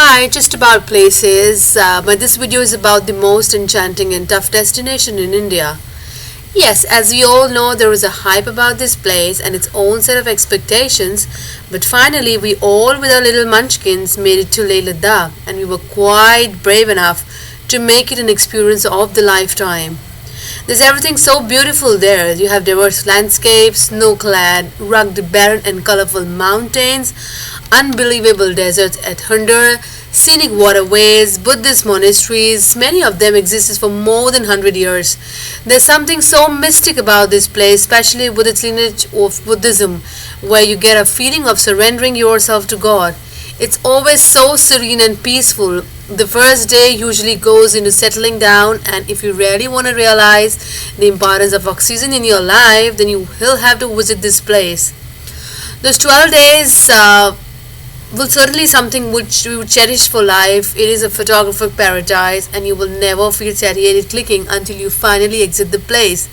Hi, just about places, but this video is about the most enchanting and tough destination in India. Yes, as we all know, there is a hype about this place and its own set of expectations, but finally, we all, with our little munchkins, made it to Leh Ladakh, and we were quite brave enough to make it an experience of the lifetime. There's everything so beautiful there. You have diverse landscapes, snow-clad, rugged, barren and colorful mountains, unbelievable deserts at Hunter, scenic waterways, Buddhist monasteries. Many of them existed for more than 100 years. There's something so mystic about this place, especially with its lineage of Buddhism, where you get a feeling of surrendering yourself to God. It's always so serene and peaceful. The first day usually goes into settling down, and if you really want to realize the importance of oxygen in your life, then you will have to visit this place. Those 12 days will certainly something which you would cherish for life. It is a photographer paradise, and you will never feel satiated clicking until you finally exit the place.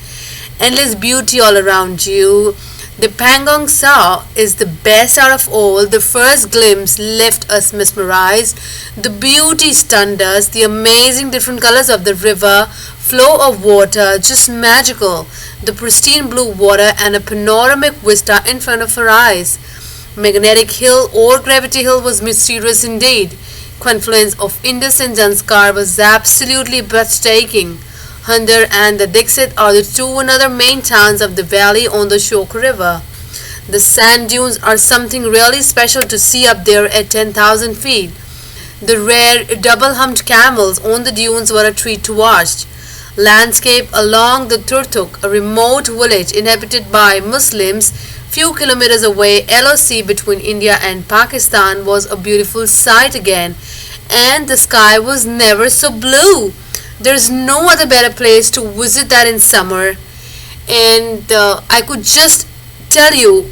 Endless beauty all around you. The Pangong Tsa is the best out of all. The first glimpse left us mesmerized. The beauty stunned us. The amazing different colors of the river, flow of water, just magical. The pristine blue water and a panoramic vista in front of our eyes. Magnetic Hill or Gravity Hill was mysterious indeed. Confluence of Indus and Zanskar was absolutely breathtaking. Hunter and the Dixit are the two another main towns of the valley on the Shok River. The sand dunes are something really special to see up there at 10,000 feet. The rare double-humped camels on the dunes were a treat to watch. Landscape along the Turtuk, a remote village inhabited by Muslims, few kilometers away, LOC between India and Pakistan, was a beautiful sight again, and the sky was never so blue. There's no other better place to visit that in summer, and I could just tell you,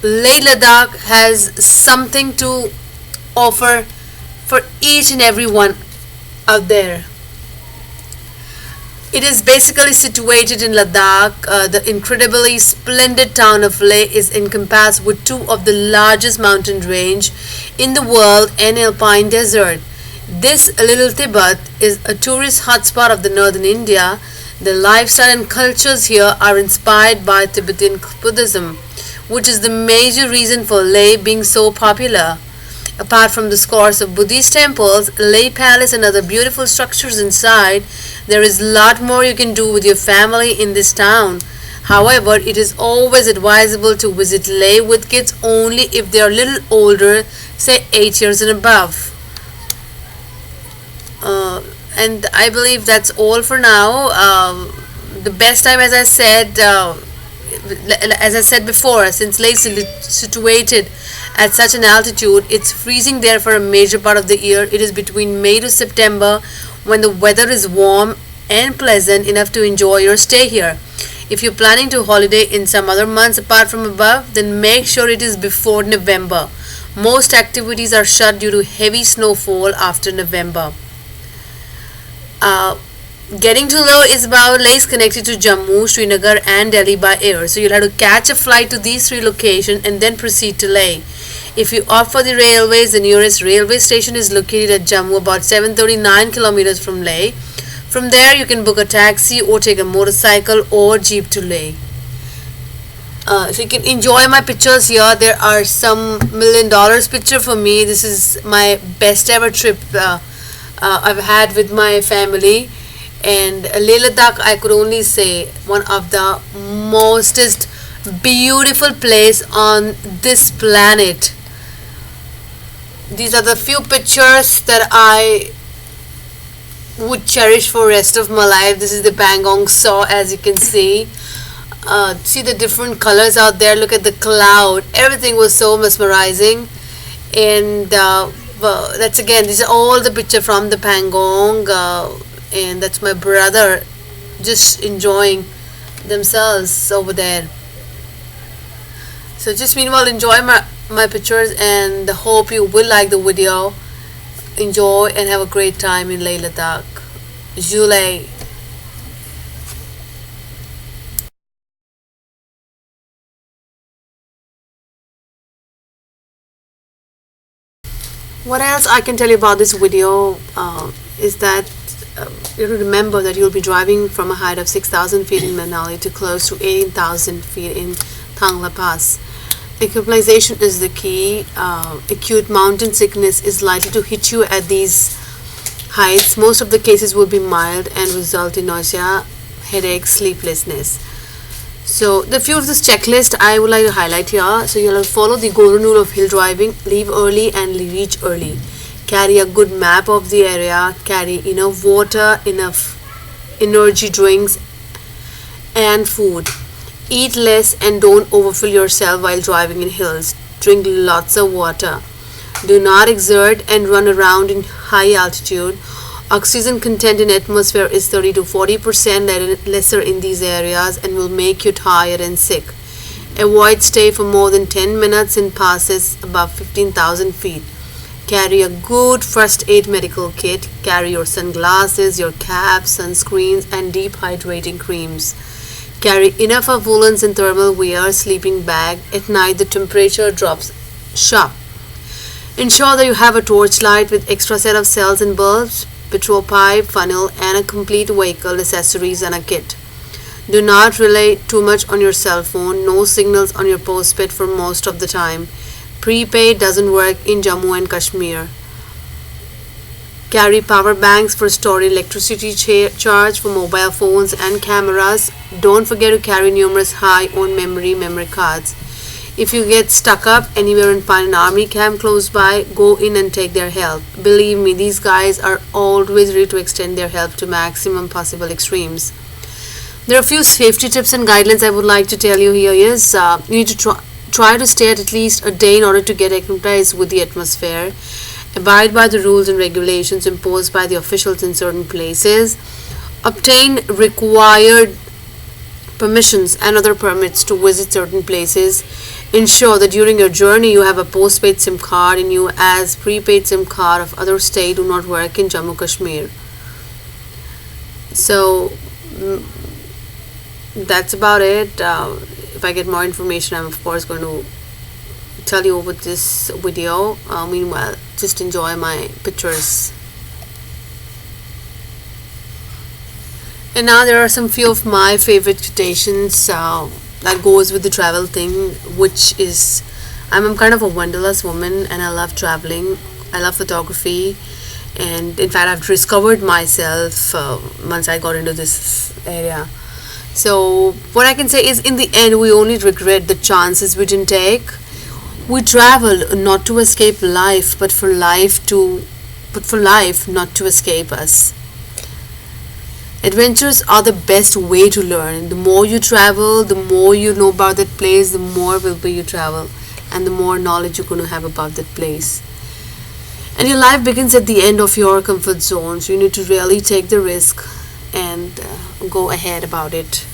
Leh Ladakh has something to offer for each and every one out there. It is basically situated in Ladakh. The incredibly splendid town of Leh is encompassed with two of the largest mountain range in the world and alpine desert. This little Tibet is a tourist hotspot of the northern India. The lifestyle and cultures here are inspired by Tibetan Buddhism, which is the major reason for Leh being so popular. Apart from the scores of Buddhist temples, Leh Palace and other beautiful structures inside, there is a lot more you can do with your family in this town. However, it is always advisable to visit Leh with kids only if they are a little older, say 8 years and above. And I believe that's all for now. The best time, as I said before, since Leh is situated at such an altitude, it's freezing there for a major part of the year. It is between May to September when the weather is warm and pleasant enough to enjoy your stay here. If you're planning to holiday in some other months apart from above, then make sure it is before November. Most activities are shut due to heavy snowfall after November. Uh, Getting to Leh is connected to Jammu, Srinagar and Delhi by air. So you'll have to catch a flight to these three locations and then proceed to Leh. If you opt for the railways, the nearest railway station is located at Jammu, about 739 kilometers from Leh. From there, you can book a taxi or take a motorcycle or jeep to Leh. So you can enjoy my pictures here. There are some $1,000,000 picture for me. This is my best ever trip I've had with my family. And Leh Ladakh, I could only say, one of the mostest beautiful place on this planet. These are the few pictures that I would cherish for rest of my life. This is the Pangong Tsa, as you can see. See the different colors out there. Look at the cloud. Everything was so mesmerizing. And well, that's again, these are all the picture from the Pangong. And that's my brother just enjoying themselves over there. So just meanwhile, enjoy my pictures, and hope you will like the video. Enjoy and have a great time in Leh Ladakh. July. What else I can tell you about this video is that you have to remember that you'll be driving from a height of 6,000 feet in Manali to close to 18,000 feet in Thangla Pass. Acclimatization is the key. Acute mountain sickness is likely to hit you at these heights. Most of the cases will be mild and result in nausea, headache, sleeplessness. So the few of this checklist I would like to highlight here. So you'll follow the golden rule of hill driving: leave early and reach early. Carry a good map of the area. Carry enough water, enough energy drinks, and food. Eat less and don't overfill yourself while driving in hills. Drink lots of water. Do not exert and run around in high altitude. Oxygen content in atmosphere is 30 to 40% lesser in these areas and will make you tired and sick. Avoid stay for more than 10 minutes in passes above 15,000 feet. Carry a good first aid medical kit. Carry your sunglasses, your cap, sunscreens, and deep hydrating creams. Carry enough of woolens and thermal wear, sleeping bag. At night the temperature drops sharp. Ensure that you have a torchlight with extra set of cells and bulbs, petrol pipe, funnel, and a complete vehicle accessories and a kit. Do not rely too much on your cell phone. No signals on your postpaid for most of the time. Prepaid doesn't work in Jammu and Kashmir. Carry power banks for storing electricity charge for mobile phones and cameras. Don't forget to carry numerous high-on memory cards. If you get stuck up anywhere and find an army camp close by, go in and take their help. Believe me, these guys are always ready to extend their help to maximum possible extremes. There are a few safety tips and guidelines I would like to tell you here is you need to try to stay at least a day in order to get acclimatized with the atmosphere. Abide by the rules and regulations imposed by the officials in certain places. Obtain required permissions and other permits to visit certain places. Ensure that during your journey you have a postpaid SIM card in you, as prepaid SIM card of other state do not work in Jammu Kashmir. So that's about it. If I get more information, I'm of course going to tell you over this video. Meanwhile, just enjoy my pictures. And now there are some few of my favorite quotations that goes with the travel thing, which is I'm kind of a wanderlust woman and I love traveling. I love photography, and in fact I've discovered myself once I got into this area. So what I can say is, in the end, we only regret the chances we didn't take. We travel not to escape life, but for life not to escape us. Adventures are the best way to learn. The more you travel, the more you know about that place, the more will be you travel, and the more knowledge you're going to have about that place. And your life begins at the end of your comfort zone, so you need to really take the risk and go ahead about it.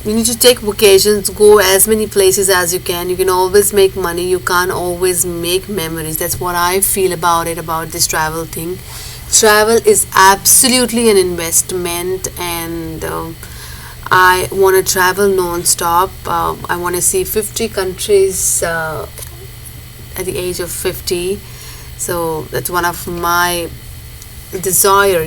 You need to take vacations, go as many places as you can. You can always make money, you can't always make memories. That's what I feel about it, about this travel thing. Travel is absolutely an investment, and I want to travel non-stop. I want to see 50 countries at the age of 50. So that's one of my desire,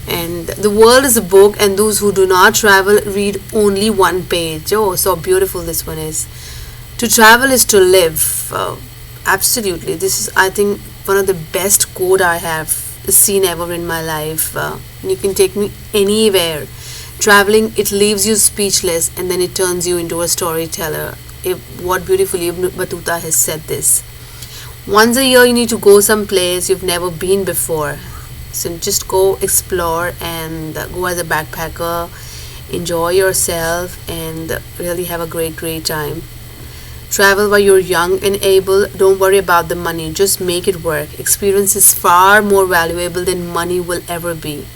And the world is a book, and those who do not travel read only one page. Oh, so beautiful this one is. To travel is to live. Absolutely. This is, I think, one of the best quote I have seen ever in my life. You can take me anywhere. Traveling, it leaves you speechless, and then it turns you into a storyteller. What beautifully Ibn Battuta has said this. Once a year you need to go someplace you've never been before. So just go explore and go as a backpacker, enjoy yourself, and really have a great time. Travel while you're young and able. Don't worry about the money, just make it work. Experience is far more valuable than money will ever be.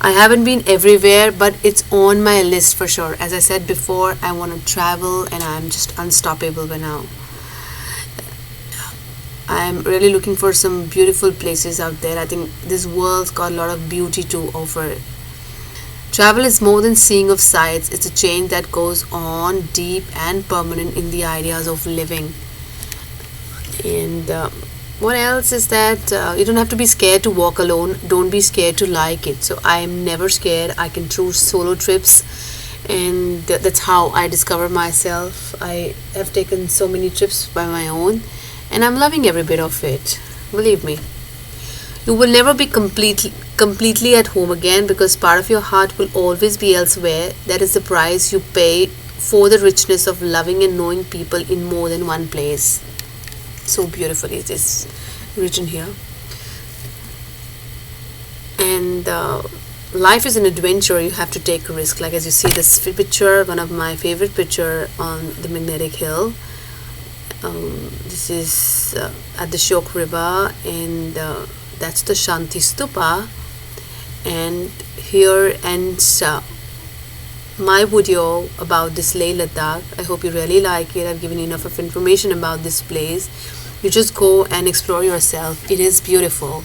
I haven't been everywhere, but it's on my list for sure. As I said before, I want to travel, and I'm just unstoppable by now. I'm really looking for some beautiful places out there. I think this world's got a lot of beauty to offer. Travel is more than seeing of sights. It's a change that goes on deep and permanent in the ideas of living. And what else is that you don't have to be scared to walk alone. Don't be scared to like it. So I am never scared. I can choose solo trips, and that's how I discover myself. I have taken so many trips by my own, and I'm loving every bit of it. Believe me. You will never be completely at home again because part of your heart will always be elsewhere. That is the price you pay for the richness of loving and knowing people in more than one place. So beautifully it is written here. And life is an adventure. You have to take a risk. Like as you see this picture, one of my favorite picture on the magnetic hill. This is at the Shok River, and that's the Shanti Stupa. And here ends my video about this Leh Ladakh. I hope you really like it. I've given you enough of information about this place. You just go and explore yourself. It is beautiful.